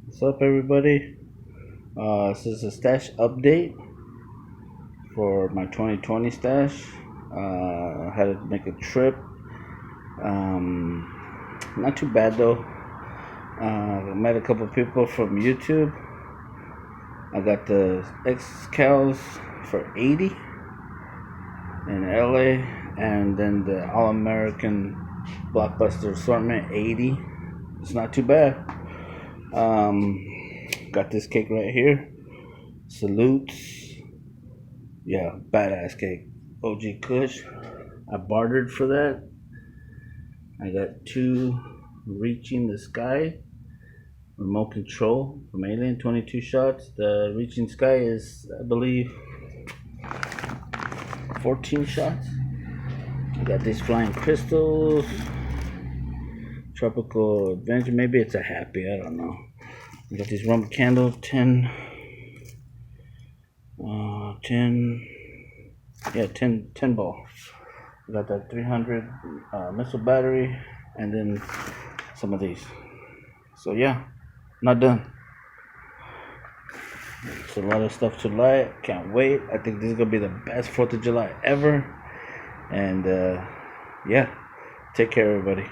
What's up, everybody? This is a stash update for my 2020 stash. I had to make a trip. Not too bad though. I met a couple people from YouTube. I got the X-Cals for 80 in LA, and then the All-American Blockbuster Assortment 80. It's not too bad. Got this cake right here. Salutes. Yeah, badass cake. OG Kush. I bartered for that. I got two Reaching the Sky remote control from Alien, 22 shots. The Reaching Sky is, I believe, 14 shots. I got these Flying Crystals. Tropical Adventure. Maybe it's a happy. I don't know. I got these Rum Candle 10 ball. I got that 300 missile battery, and then some of these. So yeah, not done. It's a lot of stuff to light. Can't wait. I think this is gonna be the best 4th of July ever. And yeah, take care, everybody.